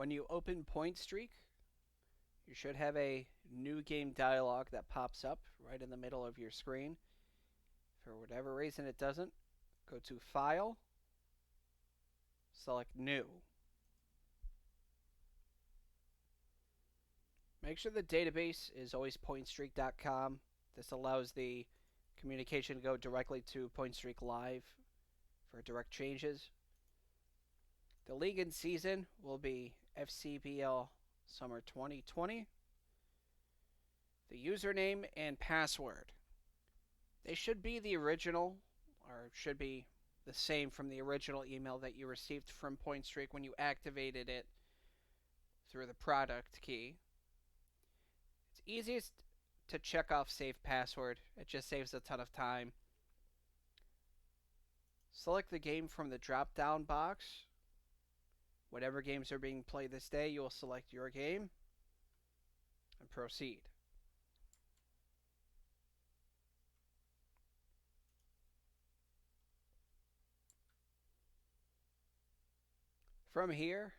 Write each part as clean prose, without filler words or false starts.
When you open Pointstreak, you should have a new game dialog that pops up right in the middle of your screen. For whatever reason it doesn't, go to File, select New. Make sure the database is always pointstreak.com. This allows the communication to go directly to Pointstreak Live for direct changes. The league and season will be FCBL Summer 2020. The username and password. They should be the original, or should be the same from the original email that you received from Pointstreak when you activated it through the product key. It's easiest to check off save password. It just saves a ton of time. Select the game from the drop-down box. Whatever games are being played this day, you will select your game and proceed. From here,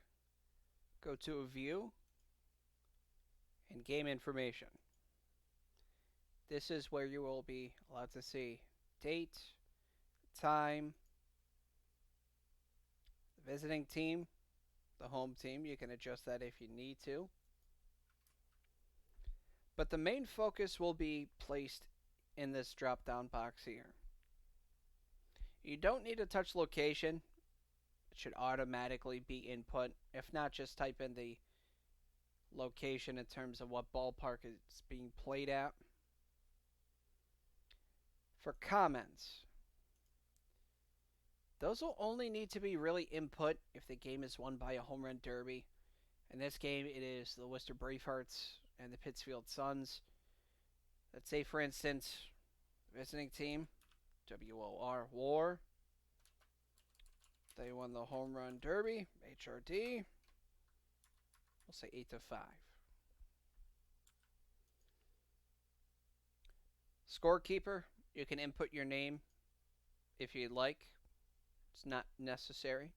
go to View and Game Information. This is where you will be allowed to see date, time, the visiting team, the home team. You can adjust that if you need to. But the main focus will be placed in this drop-down box here. You don't need to touch location. It should automatically be input. If not, just type in the location in terms of what ballpark it's being played at. For comments, those will only need to be really input if the game is won by a home run derby. In this game, it is the Worcester Bravehearts and the Pittsfield Suns. Let's say, for instance, visiting team, WOR, WAR. They won the home run derby, HRD. We'll say 8-5. Scorekeeper, you can input your name if you'd like. It's not necessary.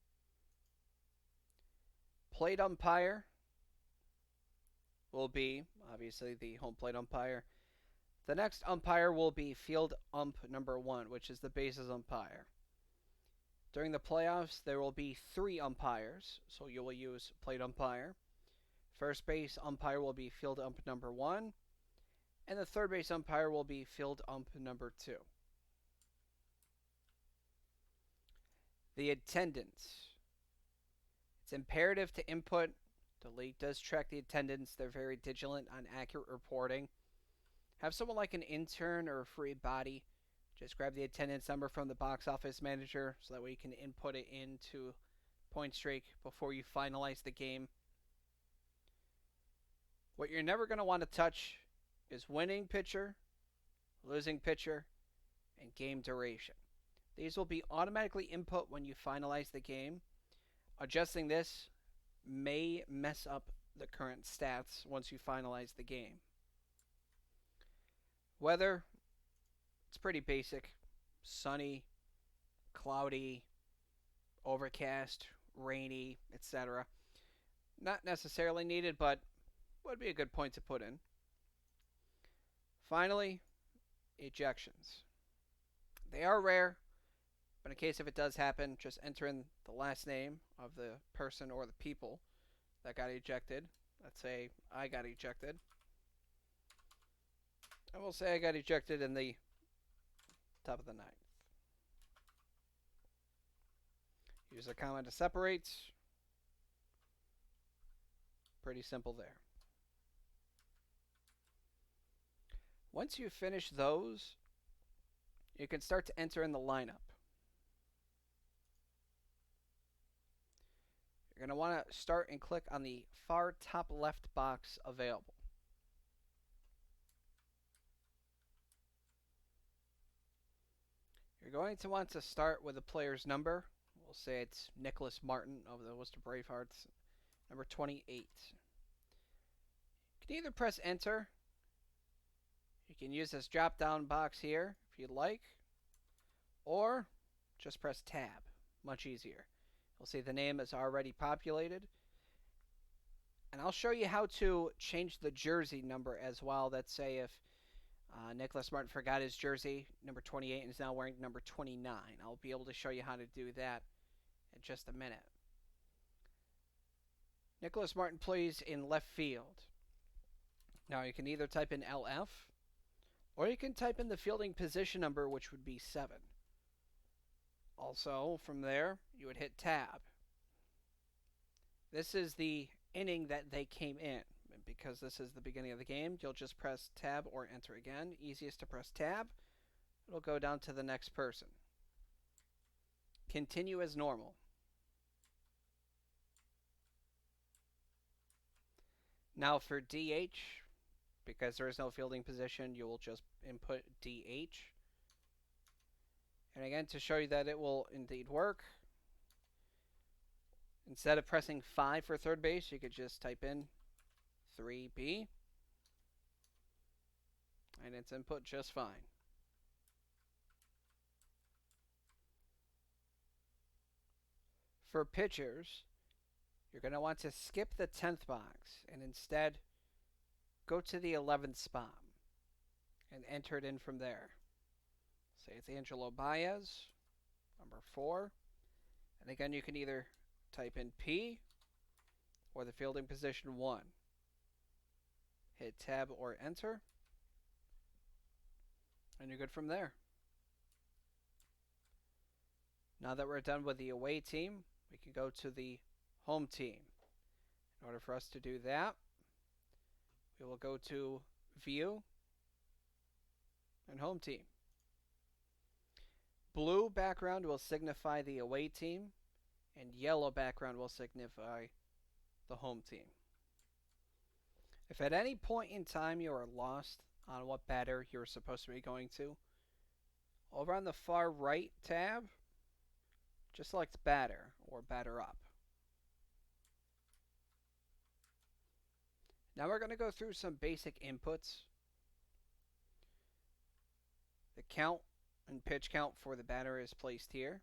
Plate umpire will be, obviously, the home plate umpire. The next umpire will be field ump number 1, which is the bases umpire. During the playoffs, there will be 3 umpires, so you will use plate umpire. First base umpire will be field ump number 1, and the third base umpire will be field ump number 2. The attendance. It's imperative to input. The league does track the attendance. They're very vigilant on accurate reporting. Have someone like an intern or a free body just grab the attendance number from the box office manager so that way you can input it into Pointstreak before you finalize the game. What you're never going to want to touch is winning pitcher, losing pitcher, and game duration. These will be automatically input when you finalize the game. Adjusting this may mess up the current stats once you finalize the game. Weather, it's pretty basic. Sunny, cloudy, overcast, rainy, etc. Not necessarily needed, but would be a good point to put in. Finally, ejections. They are rare, but in case if it does happen, just enter in the last name of the person or the people that got ejected. Let's say I got ejected. I will say I got ejected in the top of the 9th. Use a comma to separate. Pretty simple there. Once you finish those, you can start to enter in the lineup. You're going to want to start and click on the far top left box available. You're going to want to start with the player's number. We'll say it's Nicholas Martin of the Worcester Bravehearts, number 28. You can either press enter. You can use this drop down box here if you'd like, or just press tab. Much easier. You'll see the name is already populated. And I'll show you how to change the jersey number as well. Let's say if Nicholas Martin forgot his jersey, number 28, and is now wearing number 29. I'll be able to show you how to do that in just a minute. Nicholas Martin plays in left field. Now you can either type in LF, or you can type in the fielding position number, which would be 7. Also, from there, you would hit tab. This is the inning that they came in. And because this is the beginning of the game, you'll just press tab or enter again. Easiest to press tab. It'll go down to the next person. Continue as normal. Now for DH, because there is no fielding position, you will just input DH. And again, to show you that it will indeed work, instead of pressing 5 for third base, you could just type in 3B, and it's input just fine. For pitchers, you're going to want to skip the 10th box and instead go to the 11th spot and enter it in from there. Say it's Angelo Baez, number 4. And again, you can either type in P or the fielding position 1. Hit tab or enter, and you're good from there. Now that we're done with the away team, we can go to the home team. In order for us to do that, we will go to View and Home Team. Blue background will signify the away team, and yellow background will signify the home team. If at any point in time you are lost on what batter you're supposed to be going to, over on the far right tab, just select batter or batter up. Now we're going to go through some basic inputs. The count and pitch count for the batter is placed here.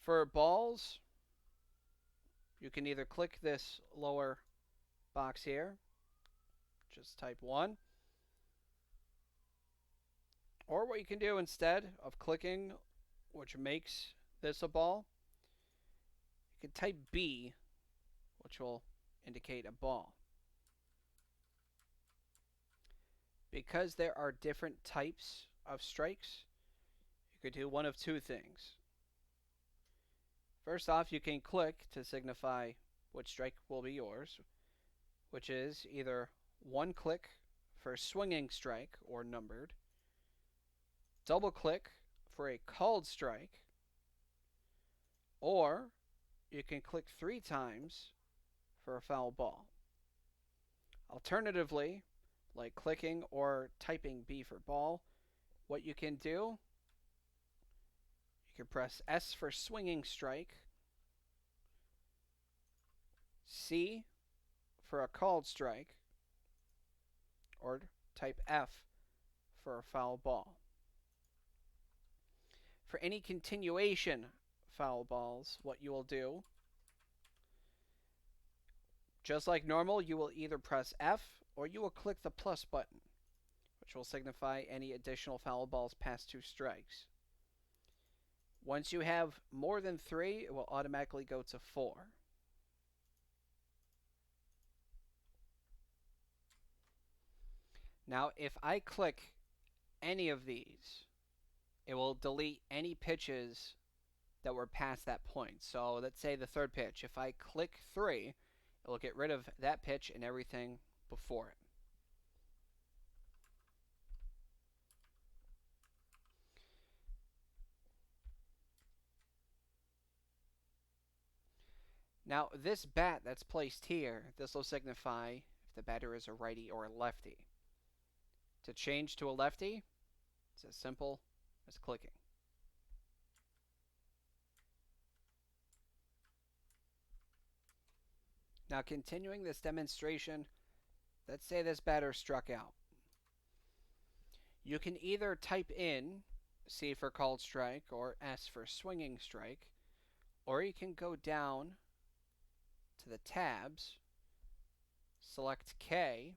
For balls, you can either click this lower box here, just type 1, or what you can do instead of clicking, which makes this a ball, you can type B, which will indicate a ball. Because there are different types of strikes, you could do one of two things. First off, you can click to signify which strike will be yours, which is either one click for a swinging strike or numbered, double click for a called strike, or you can click 3 times for a foul ball. Alternatively, like clicking or typing B for ball, what you can do, you can press S for swinging strike, C for a called strike, or type F for a foul ball. For any continuation foul balls, what you will do, just like normal, you will either press F or you will click the plus button, which will signify any additional foul balls past 2 strikes. Once you have more than 3, it will automatically go to 4. Now, if I click any of these, it will delete any pitches that were past that point. So let's say the third pitch. If I click 3, it will get rid of that pitch and everything before it. Now, this bat that's placed here, this will signify if the batter is a righty or a lefty. To change to a lefty, it's as simple as clicking. Now, continuing this demonstration, let's say this batter struck out. You can either type in C for called strike or S for swinging strike, or you can go down to the tabs, select K,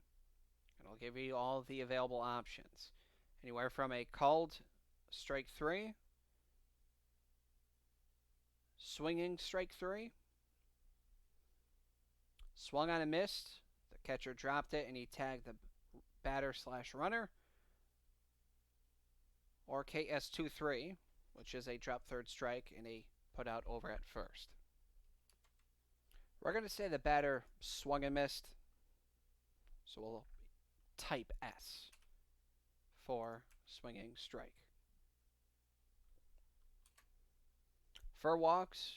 and it'll give you all the available options. Anywhere from a called strike 3, swinging strike 3, swung on a missed, the catcher dropped it and he tagged the batter/runner, or KS2-3, which is a drop third strike and a put out over at first. We're going to say the batter swung and missed, so we'll type S for swinging strike. For walks,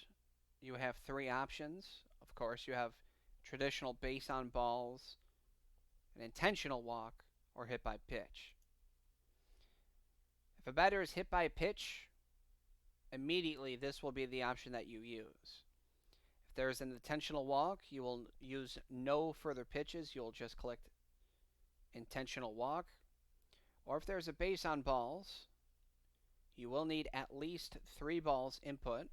you have 3 options. Of course, you have traditional base on balls, an intentional walk, or hit by pitch. If a batter is hit by a pitch, immediately this will be the option that you use. If there is an intentional walk, you will use no further pitches. You'll just click intentional walk. Or if there's a base on balls, you will need at least 3 balls input.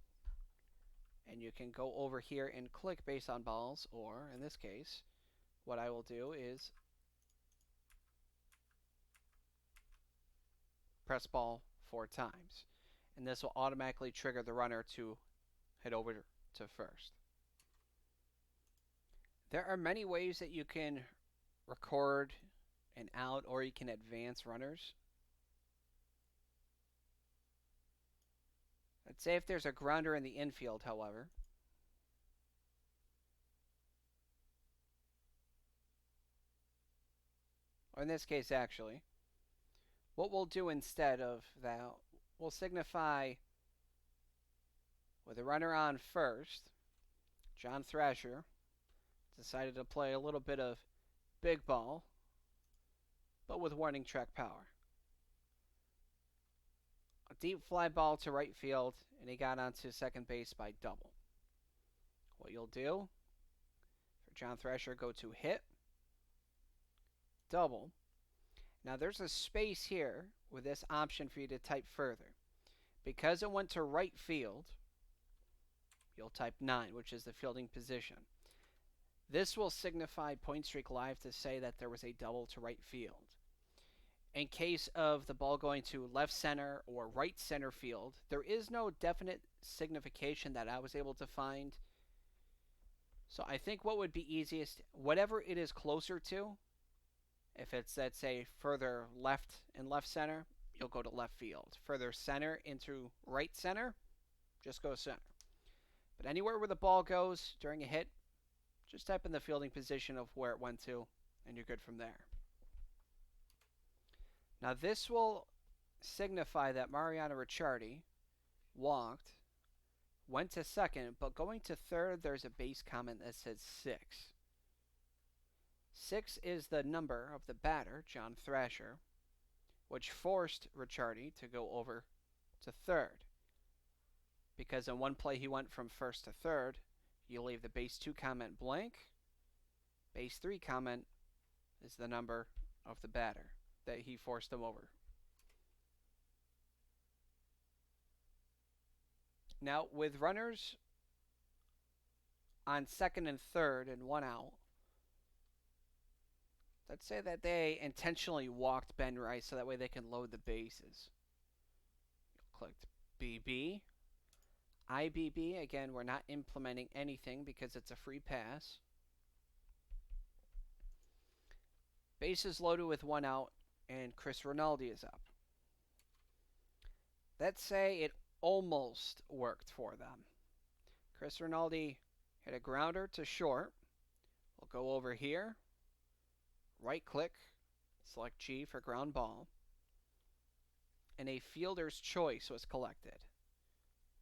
And you can go over here and click base on balls, or in this case, what I will do is press ball 4 times. And this will automatically trigger the runner to head over to first. There are many ways that you can record an out, or you can advance runners. Let's say if there's a grounder in the infield, however. Or in this case, actually, what we'll do instead of that, we'll signify with a runner on first, John Thrasher decided to play a little bit of big ball, but with warning track power. A deep fly ball to right field, and he got onto second base by double. What you'll do for John Thrasher, go to hit, double. Now there's a space here with this option for you to type further. Because it went to right field, you'll type 9, which is the fielding position. This will signify Pointstreak Live to say that there was a double to right field. In case of the ball going to left center or right center field, there is no definite signification that I was able to find. So I think what would be easiest, whatever it is closer to, if it's, let's say, further left in left center, you'll go to left field. Further center into right center, just go center. But anywhere where the ball goes during a hit, just type in the fielding position of where it went to, and you're good from there. Now this will signify that Mariano Ricciardi walked, went to second, but going to third, there's a base comment that says 6. 6 is the number of the batter, John Thrasher, which forced Ricciardi to go over to third. Because in one play he went from first to third, you leave the base 2 comment blank. Base 3 comment is the number of the batter that he forced him over. Now, with runners on second and third and 1 out, let's say that they intentionally walked Ben Rice so that way they can load the bases. You'll click BB. IBB, again, we're not implementing anything because it's a free pass. Bases loaded with 1 out, and Chris Rinaldi is up. Let's say it almost worked for them. Chris Rinaldi hit a grounder to short. We'll go over here, right click, select G for ground ball, and a fielder's choice was collected.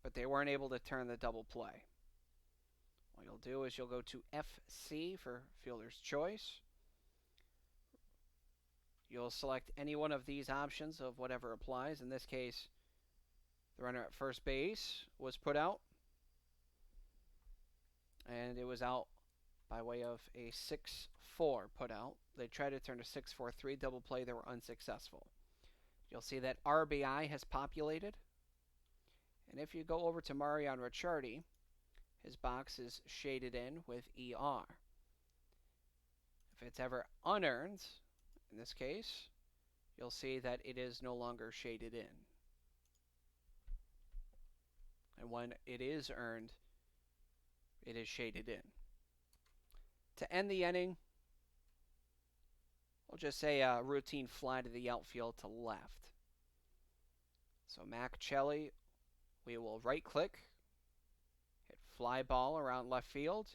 But they weren't able to turn the double play. What you'll do is you'll go to FC for fielder's choice. You'll select any one of these options of whatever applies. In this case, the runner at first base was put out. And it was out by way of a 6-4 put out. They tried to turn a 6-4-3 double play. They were unsuccessful. You'll see that RBI has populated. And if you go over to Mariano Ricciardi, his box is shaded in with ER. If it's ever unearned, in this case, you'll see that it is no longer shaded in. And when it is earned, it is shaded in. To end the inning, we'll just say a routine fly to the outfield to left. So Mac Chelly, we will right click, hit fly ball around left field,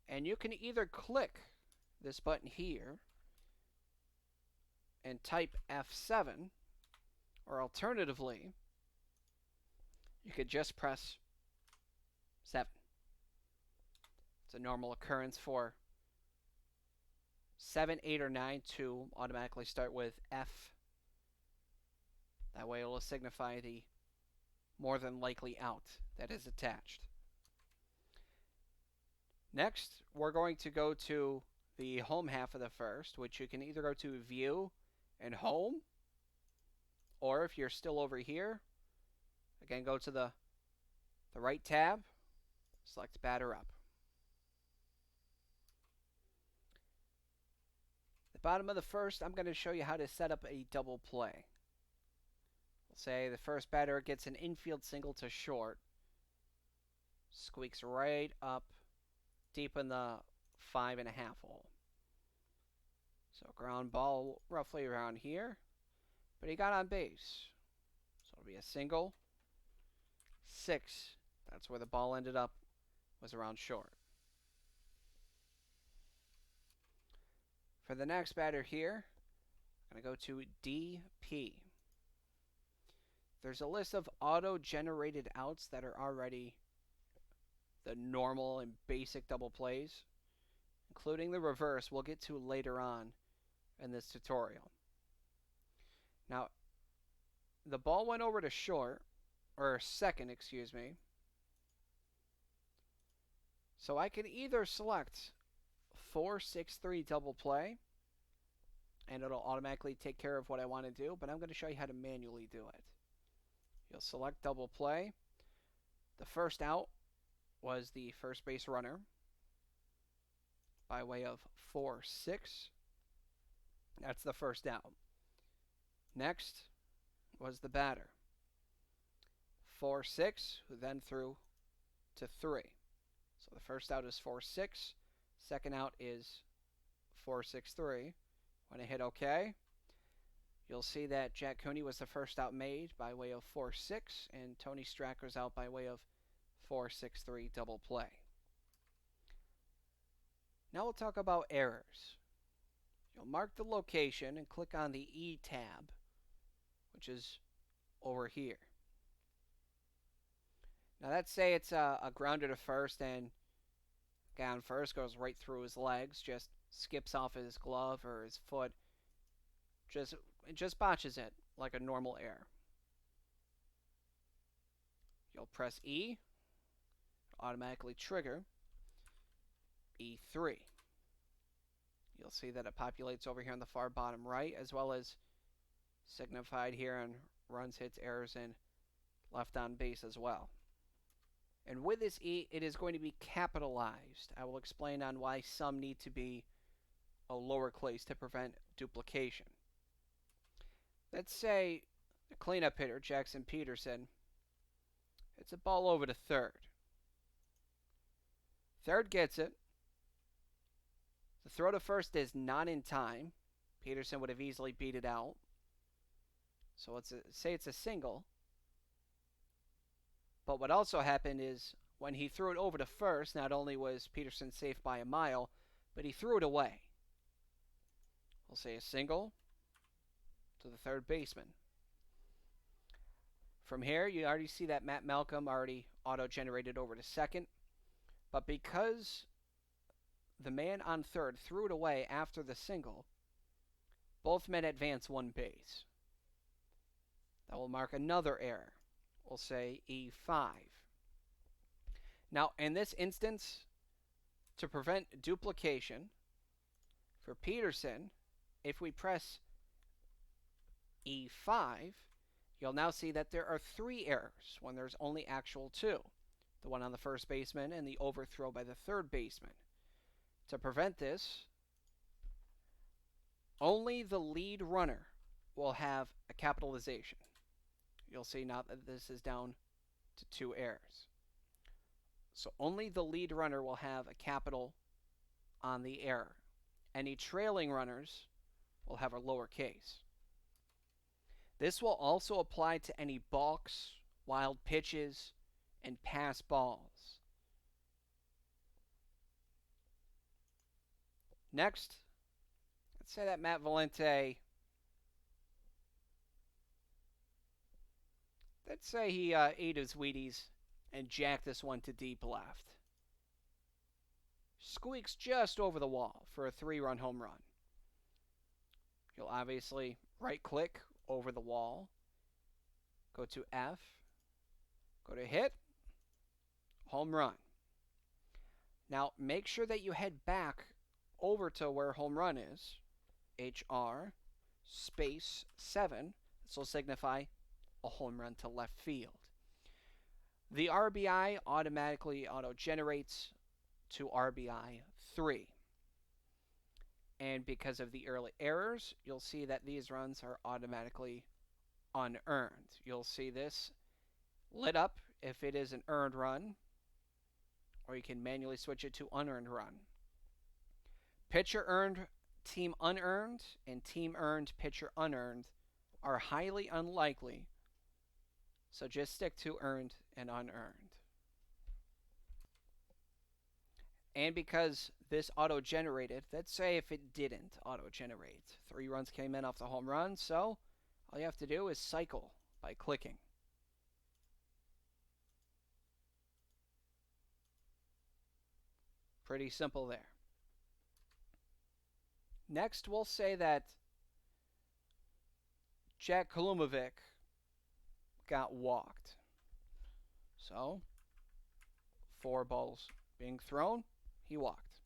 and you can either click this button here and type F7, or alternatively, you could just press 7. It's a normal occurrence for 7, 8, or 9 to automatically start with F. That way it will signify the more than likely out that is attached. Next, we're going to go to the home half of the first, which you can either go to View and Home, or if you're still over here, again, go to the right tab, select Batter Up. The bottom of the first, I'm going to show you how to set up a double play. We'll say the first batter gets an infield single to short, squeaks right up deep in the 5.5 hole. So ground ball roughly around here, but he got on base. So it'll be a single. 6, that's where the ball ended up, was around short. For the next batter here, I'm going to go to DP. There's a list of auto-generated outs that are already the normal and basic double plays, including the reverse we'll get to later on in this tutorial. Now, the ball went over to short, or second, excuse me. So I can either select 4-6-3 double play, and it'll automatically take care of what I want to do, but I'm going to show you how to manually do it. You'll select double play. The first out was the first base runner by way of 4-6. That's the first out. Next was the batter. 4-6, who then threw to 3. So the first out is 4-6. Second out is 4-6-3. When I hit OK, you'll see that Jack Cooney was the first out made by way of 4-6, and Tony Stracker's out by way of 4-6-3 double play. Now we'll talk about errors. You'll mark the location and click on the E tab, which is over here. Now let's say it's a grounder to first, and guy on first goes right through his legs, just skips off his glove or his foot, just botches it like a normal error. You'll press E, automatically trigger E3. You'll see that it populates over here on the far bottom right, as well as signified here on runs, hits, errors, and left on base as well. And with this E, it is going to be capitalized. I will explain on why some need to be a lowercase to prevent duplication. Let's say the cleanup hitter, Jackson Peterson, it's a ball over to third. Third gets it. The throw to first is not in time. Peterson would have easily beat it out. So let's say it's a single. But what also happened is when he threw it over to first, not only was Peterson safe by a mile, but he threw it away. We'll say a single to the third baseman. From here, you already see that Matt Malcolm already auto-generated over to second. But because the man on third threw it away after the single, both men advance one base. That will mark another error. We'll say E5. Now, in this instance, to prevent duplication, for Peterson, if we press E5, you'll now see that there are 3 errors when there's only actual 2. the one on the first baseman, and the overthrow by the third baseman. To prevent this, only the lead runner will have a capitalization. You'll see now that this is down to 2 errors. So only the lead runner will have a capital on the error. Any trailing runners will have a lowercase. This will also apply to any balks, wild pitches, and pass balls. Next, let's say that Matt Valente, let's say he ate his Wheaties and jacked this one to deep left. Squeaks just over the wall for a 3-run home run. You'll obviously right-click over the wall, go to F, go to hit, home run. Now make sure that you head back over to where home run is, HR space 7. This will signify a home run to left field. The RBI automatically auto-generates to RBI 3. And because of the early errors, you'll see that these runs are automatically unearned. You'll see this lit up if it is an earned run, or you can manually switch it to unearned run. Pitcher earned, team unearned, and team earned, pitcher unearned are highly unlikely, so just stick to earned and unearned. And because this auto-generated, let's say if it didn't auto-generate, 3 runs came in off the home run, so all you have to do is cycle by clicking. Pretty simple there. Next, we'll say that Jack Kalumovic got walked. So, 4 balls being thrown, he walked.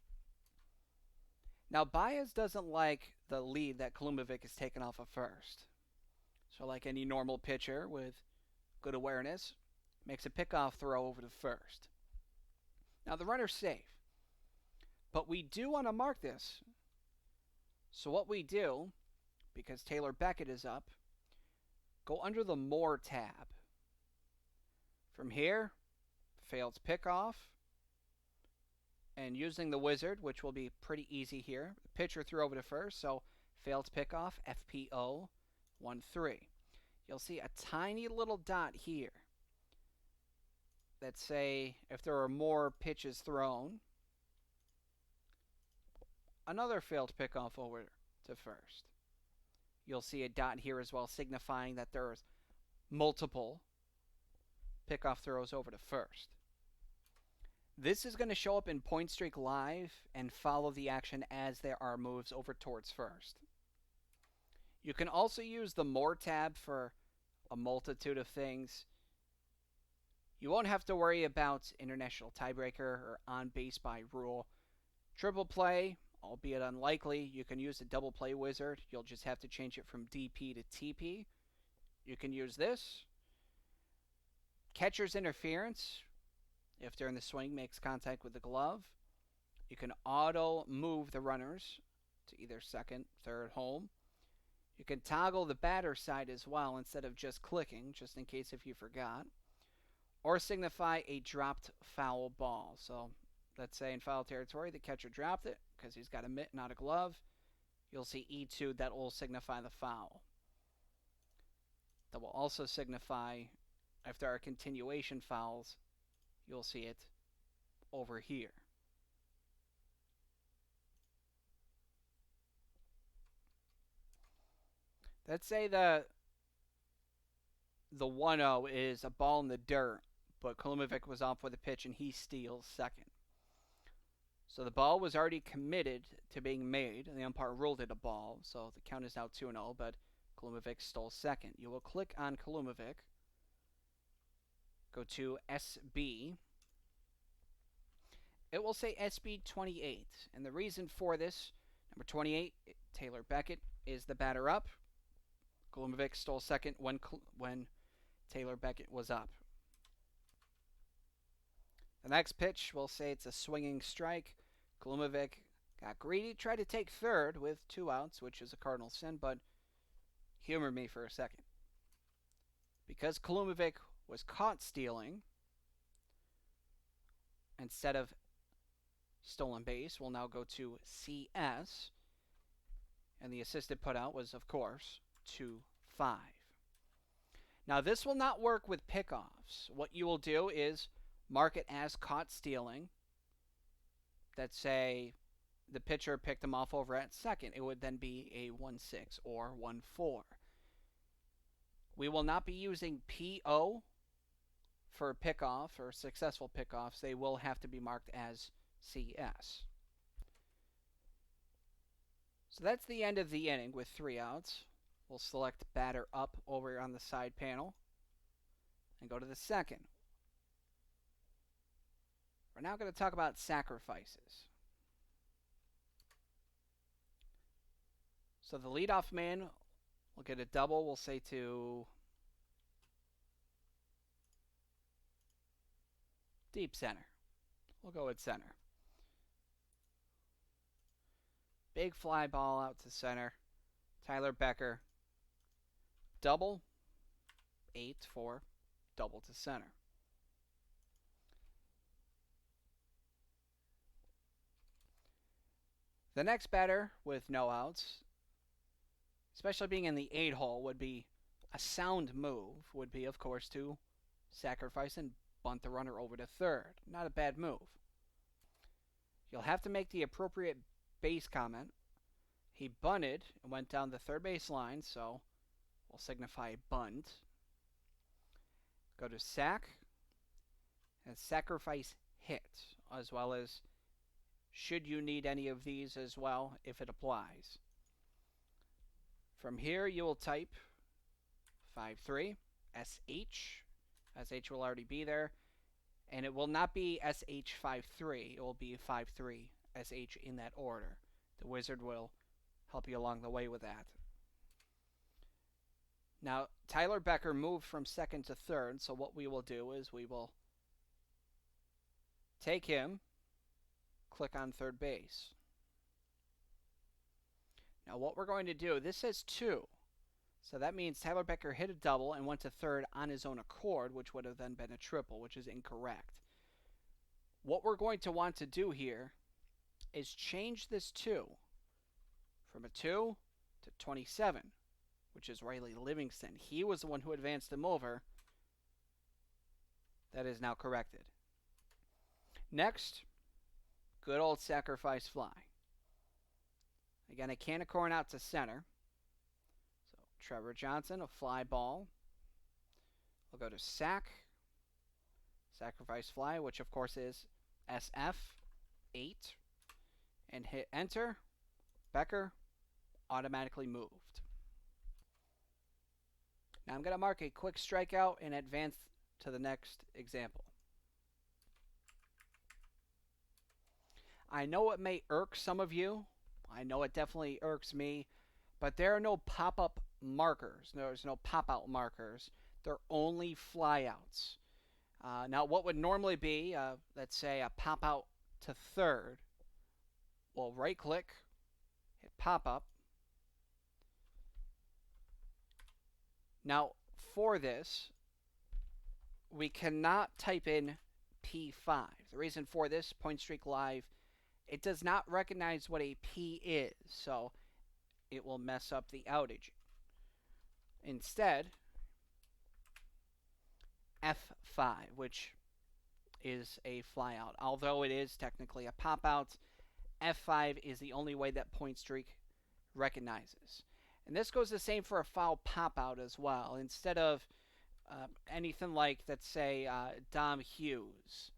Now, Baez doesn't like the lead that Kalumovic is taken off of first. So, like any normal pitcher with good awareness, makes a pickoff throw over to first. Now, the runner's safe. But we do want to mark this. So what we do, because Taylor Beckett is up, go under the More tab. From here, failed pickoff, and using the wizard, which will be pretty easy here, the pitcher threw over to first, so failed pickoff, FPO 1-3. You'll see a tiny little dot here that say if there are more pitches thrown, another failed pickoff over to first. You'll see a dot here as well, signifying that there's multiple pickoff throws over to first. This is going to show up in Pointstreak Live and follow the action as there are moves over towards first. You can also use the More tab for a multitude of things. You won't have to worry about international tiebreaker or on base by rule. Triple play, albeit unlikely, you can use the double play wizard. You'll just have to change it from DP to TP. You can use this. Catcher's interference, if during the swing makes contact with the glove. You can auto move the runners to either second, third, home. You can toggle the batter side as well instead of just clicking, just in case if you forgot. Or signify a dropped foul ball. So let's say in foul territory, the catcher dropped it because he's got a mitt, not a glove. You'll see E2, that will signify the foul. That will also signify if there are continuation fouls, you'll see it over here. Let's say the 1-0 is a ball in the dirt, but Kalumovic was off with a pitch and he steals second. So the ball was already committed to being made, and the umpire ruled it a ball, so the count is now 2-0, but Kalumovic stole second. You will click on Kalumovic, go to SB. It will say SB 28, and the reason for this, number 28, Taylor Beckett, is the batter up. Kalumovic stole second when Taylor Beckett was up. The next pitch, we'll say it's a swinging strike. Klumovic got greedy, tried to take third with 2 outs, which is a cardinal sin, but humor me for a second. Because Klumovic was caught stealing, instead of stolen base, we'll now go to CS, and the assisted putout was, of course, 2-5. Now, this will not work with pickoffs. What you will do is mark it as caught stealing. Let's say the pitcher picked him off over at second. It would then be a 1-6 or 1-4. We will not be using PO for pickoff or successful pickoffs. They will have to be marked as CS. So that's the end of the inning with 3 outs. We'll select batter up over on the side panel and go to the second. We're now going to talk about sacrifices. So the leadoff man will get a double. We'll say to deep center. We'll go with center. Big fly ball out to center. Tyler Becker, double, 8 for double to center. The next batter with no outs, especially being in the 8 hole, would be a sound move, would be, of course, to sacrifice and bunt the runner over to third. Not a bad move. You'll have to make the appropriate base comment. He bunted and went down the third base line, so we'll signify bunt. Go to sac and sacrifice hit, as well as should you need any of these as well if it applies. From here you will type 5-3 SH. SH will already be there, and it will not be SH53. It will be 5-3 SH in that order. The wizard will help you along the way with that. Now, Tyler Becker moved from second to third, so what we will do is we will take him, click on third base. Now, what we're going to do, this says 2. So that means Tyler Becker hit a double and went to third on his own accord, which would have then been a triple, which is incorrect. What we're going to want to do here is change this 2 from a 2 to 27, which is Riley Livingston. He was the one who advanced him over. That is now corrected. Next, good old sacrifice fly. Again, a can of corn out to center. So Trevor Johnson, a fly ball. We'll go to sacrifice fly, which of course is SF 8, and hit enter. Becker automatically moved. Now I'm going to mark a quick strikeout and advance to the next example. I know it may irk some of you. I know it definitely irks me, but there are no pop-up markers. There's no pop-out markers. They're only flyouts. Now, what would normally be, let's say, a pop-out to third, we'll right-click, hit pop-up. Now, for this, we cannot type in P5. The reason for this, Pointstreak Live, it does not recognize what a P is, so it will mess up the outage. Instead, F5, which is a flyout. Although it is technically a pop-out, F5 is the only way that Pointstreak recognizes. And this goes the same for a foul pop-out as well. Instead of anything like, let's say, Dom Hughes,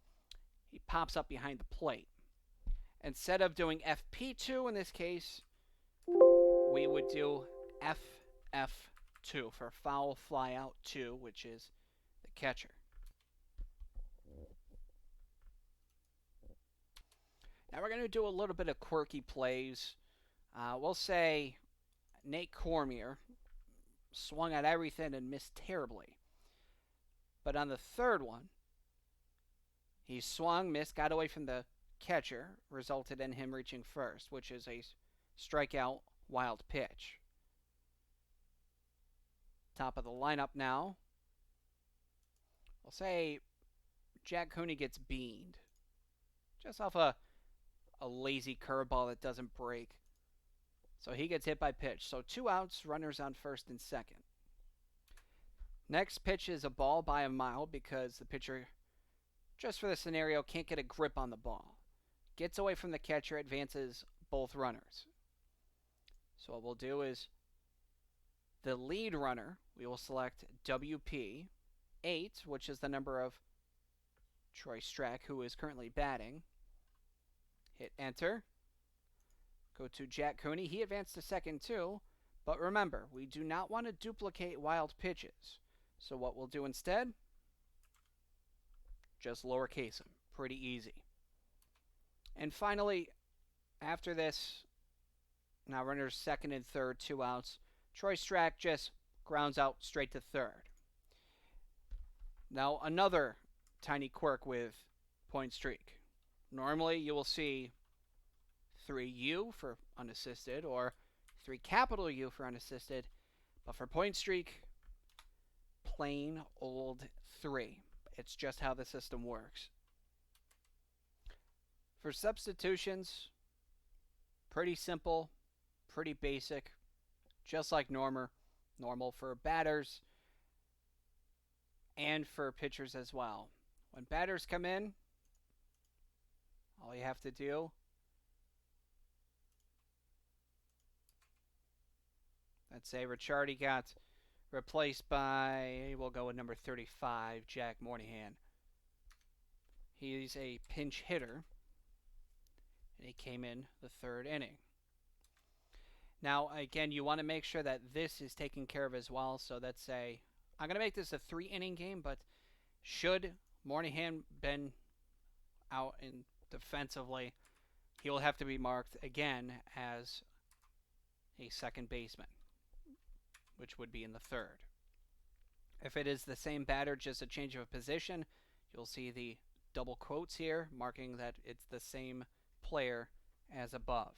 he pops up behind the plate. Instead of doing FP2 in this case, we would do FF2 for foul flyout 2, which is the catcher. Now we're going to do a little bit of quirky plays. We'll say Nate Cormier swung at everything and missed terribly. But on the third one, He swung, missed, got away from the catcher, resulted in him reaching first, which is a strikeout wild pitch. Top of the lineup now. We'll say Jack Cooney gets beaned. Just off a lazy curveball that doesn't break. So he gets hit by pitch. So 2 outs, runners on first and second. Next pitch is a ball by a mile because the pitcher, just for the scenario, can't get a grip on the ball. Gets away from the catcher, advances both runners. So what we'll do is the lead runner, we will select WP 8, which is the number of Troy Strack, who is currently batting. Hit enter. Go to Jack Cooney. He advanced to second too. But remember, we do not want to duplicate wild pitches. So what we'll do instead, just lowercase them. Pretty easy. And finally, after this, now runners second and third, 2 outs. Troy Strack just grounds out straight to third. Now another tiny quirk with Pointstreak. Normally you will see 3U for unassisted or 3 capital U for unassisted, but for Pointstreak, plain old 3. It's just how the system works. For substitutions, pretty simple, pretty basic, just like normal for batters and for pitchers as well. When batters come in, all you have to do let's say Ricciardi got replaced by, we'll go with number 35, Jack Moynihan. He's a pinch hitter, and he came in the 3rd inning. Now, again, you want to make sure that this is taken care of as well. So let's say, I'm going to make this a 3-inning game, but should Moynihan been out in defensively, he will have to be marked again as a second baseman, which would be in the 3rd. If it is the same batter, just a change of position, you'll see the double quotes here, marking that it's the same player as above.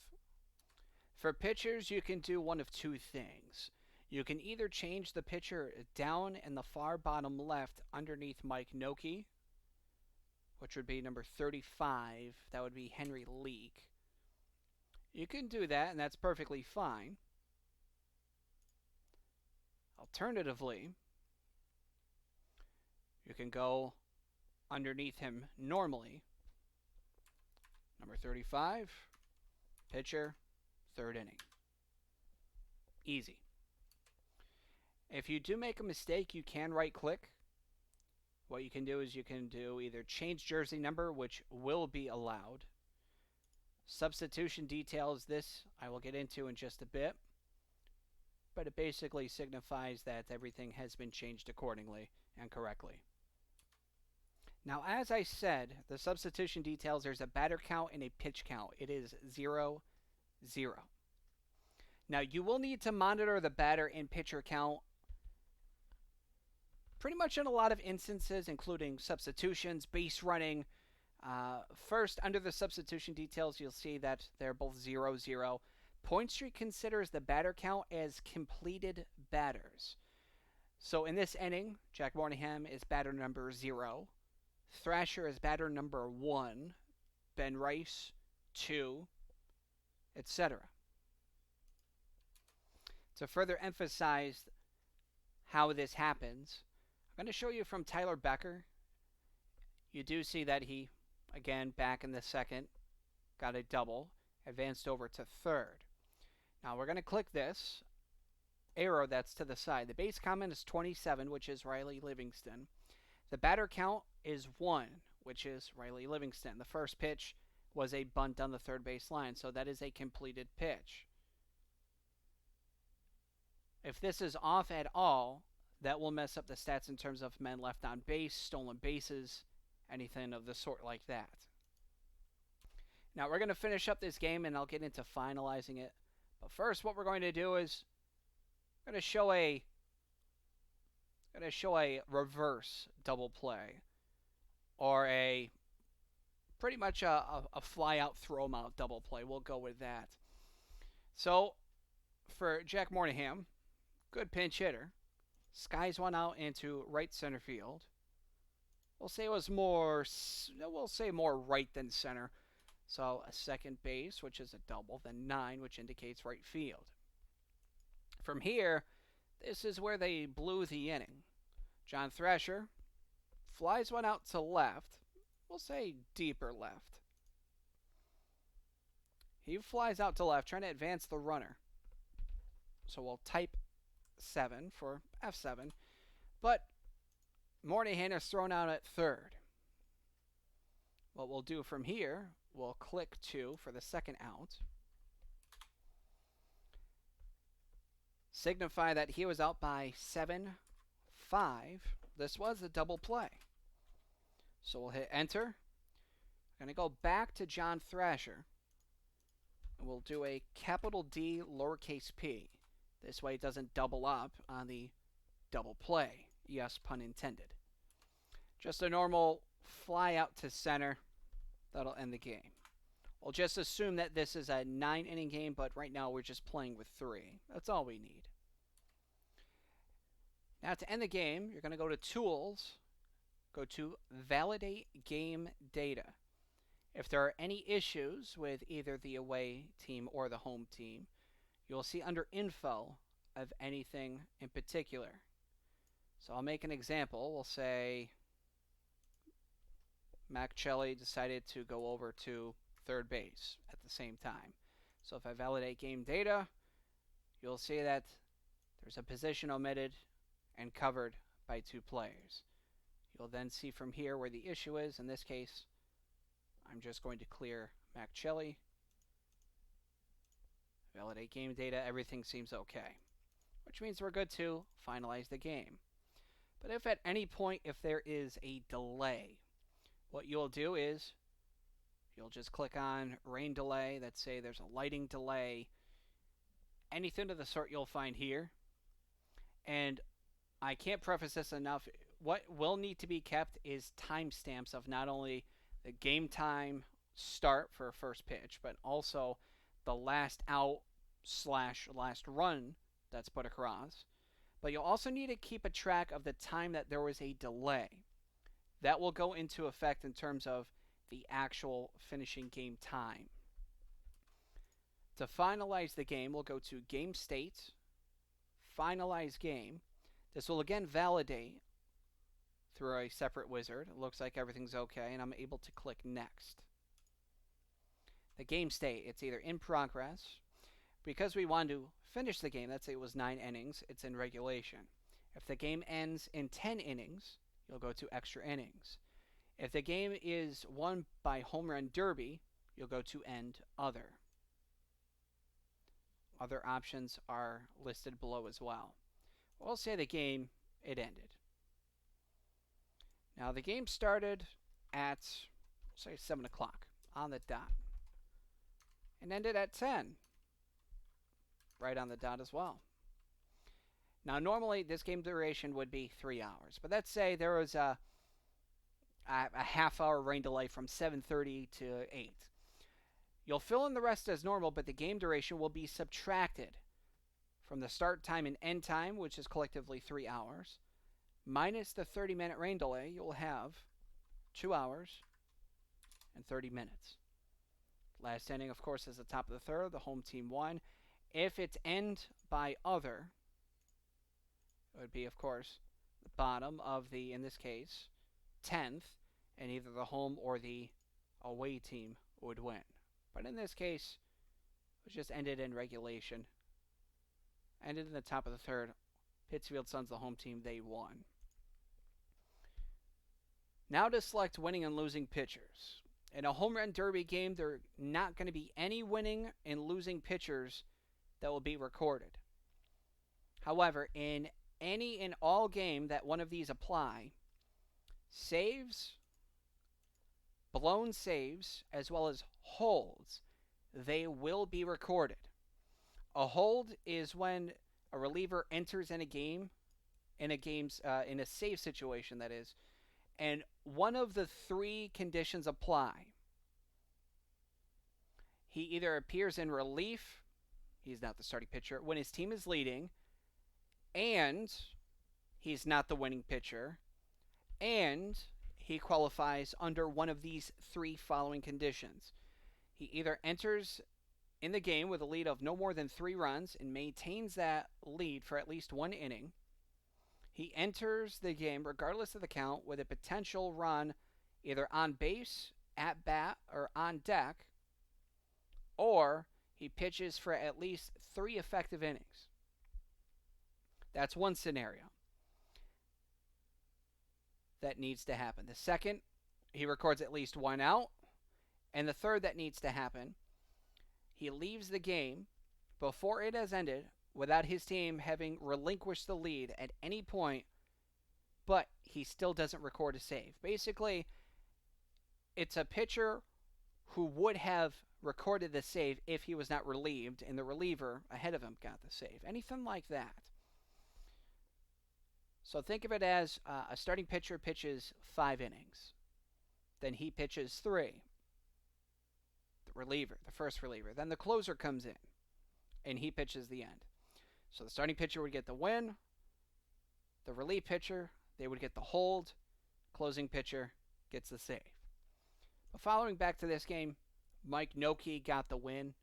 For pitchers, you can do one of 2 things. You can either change the pitcher down in the far bottom left underneath Mike Noki, which would be number 35. That would be Henry Leak. You can do that, and that's perfectly fine. Alternatively, you can go underneath him normally. Number 35, pitcher, 3rd inning. Easy. If you do make a mistake, you can right-click. What you can do is you can do either change jersey number, which will be allowed. Substitution details, this I will get into in just a bit. But it basically signifies that everything has been changed accordingly and correctly. Now, as I said, the substitution details, there's a batter count and a pitch count. It is 0-0. Now, you will need to monitor the batter and pitcher count pretty much in a lot of instances, including substitutions, base running. First, under the substitution details, you'll see that they're both 0-0. Pointstreak considers the batter count as completed batters. So in this inning, Jack Moynihan is batter number 0. Thrasher is batter number 1. Ben Rice, 2, etc. To further emphasize how this happens, I'm going to show you from Tyler Becker. You do see that he, again, back in the 2nd, got a double, advanced over to 3rd. Now we're going to click this arrow that's to the side. The base comment is 27, which is Riley Livingston. The batter count is 1, which is Riley Livingston. The first pitch was a bunt on the 3rd base line, so that is a completed pitch. If this is off at all, that will mess up the stats in terms of men left on base, stolen bases, anything of the sort like that. Now we're going to finish up this game and I'll get into finalizing it. But first, what we're going to do is I'm going to show a reverse double play, or a pretty much a fly out, throw 'em out double play. We'll go with that. So for Jack Morningham, good pinch hitter, skies one out into right center field. We'll say it was more. We'll say more right than center. So a second base, which is a double, then 9, which indicates right field. From here, this is where they blew the inning. John Thrasher flies one out to left. We'll say deeper left. He flies out to left, trying to advance the runner. So we'll type 7 for F7. But Moynihan is thrown out at third. What we'll do from here, we'll click 2 for the second out. Signify that he was out by 7-5. This was a double play. So we'll hit enter. We're going to go back to John Thrasher. And we'll do a capital D lowercase p. This way it doesn't double up on the double play. Yes, pun intended. Just a normal fly out to center. That'll end the game. We'll just assume that this is a 9-inning game, but right now we're just playing with 3. That's all we need. Now to end the game, you're going to go to Tools, go to Validate Game Data. If there are any issues with either the away team or the home team, you'll see under Info of anything in particular. So I'll make an example. We'll say Mac Chelly decided to go over to third base at the same time. So if I validate game data, you'll see that there's a position omitted and covered by 2 players. You'll then see from here where the issue is. In this case, I'm just going to clear Mac Chelly. Validate game data, everything seems okay, which means we're good to finalize the game. But if at any point, if there is a delay, what you'll do is you'll just click on rain delay. Let's say there's a lighting delay. Anything of the sort you'll find here. And I can't preface this enough. What will need to be kept is timestamps of not only the game time start for first pitch, but also the last out / last run that's put across. But you'll also need to keep a track of the time that there was a delay. That will go into effect in terms of the actual finishing game time. To finalize the game, we'll go to Game State, Finalize Game. This will again validate through a separate wizard. It looks like everything's okay, and I'm able to click Next. The game state, it's either in progress. Because we want to finish the game, let's say it was 9 innings, it's in regulation. If the game ends in 10 innings, you'll go to extra innings. If the game is won by home run derby, you'll go to end other. Other options are listed below as well. We'll say the game, it ended. Now the game started at, say, 7 o'clock on the dot. And ended at 10. Right on the dot as well. Now normally this game duration would be 3 hours. But let's say there was a half-hour rain delay from 7:30 to 8. You'll fill in the rest as normal, but the game duration will be subtracted from the start time and end time, which is collectively 3 hours, minus the 30-minute rain delay. You'll have 2 hours and 30 minutes. Last inning, of course, is the top of the third. The home team won. If it's end by other, it would be, of course, the bottom of the, in this case, 10th, and either the home or the away team would win. But in this case, it was just ended in regulation. Ended in the top of the third. Pittsfield Suns, the home team, they won. Now to select winning and losing pitchers. In a home run derby game, there are not going to be any winning and losing pitchers that will be recorded. However, in any and all game that one of these apply, saves, blown saves, as well as holds, they will be recorded. A hold is when a reliever enters in a game, in a save situation, that is, and one of the 3 conditions apply. He either appears in relief, he's not the starting pitcher, when his team is leading, and he's not the winning pitcher, and he qualifies under one of these three following conditions. He either enters in the game with a lead of no more than 3 runs and maintains that lead for at least 1 inning. He enters the game, regardless of the count, with a potential run either on base, at bat, or on deck, or he pitches for at least 3 effective innings. That's one scenario that needs to happen. The second, he records at least 1 out. And the third that needs to happen, he leaves the game before it has ended without his team having relinquished the lead at any point, but he still doesn't record a save. Basically, it's a pitcher who would have recorded the save if he was not relieved, and the reliever ahead of him got the save. Anything like that. So think of it as a starting pitcher pitches 5 innings. Then he pitches 3. The first reliever. Then the closer comes in, and he pitches the end. So the starting pitcher would get the win. The relief pitcher, they would get the hold. Closing pitcher gets the save. But following back to this game, Mike Noki got the win.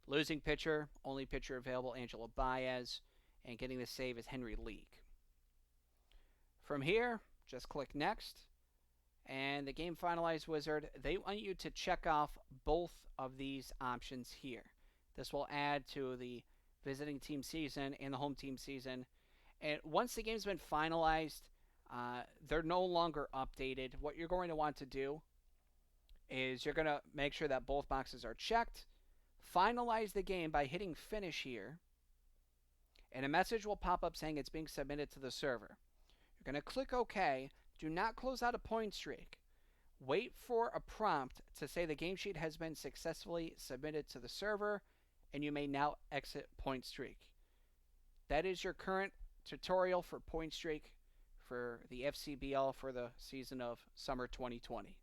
Losing pitcher, only pitcher available, Angelo Baez. And getting the save is Henry Leak. From here, just click Next. And the Game Finalize Wizard, they want you to check off both of these options here. This will add to the visiting team season and the home team season. And once the game's been finalized, they're no longer updated. What you're going to want to do is you're going to make sure that both boxes are checked. Finalize the game by hitting Finish here. And a message will pop up saying it's being submitted to the server. You're going to click OK. Do not close out a Pointstreak. Wait for a prompt to say the game sheet has been successfully submitted to the server, and you may now exit Pointstreak. That is your current tutorial for Pointstreak for the FCBL for the season of summer 2020.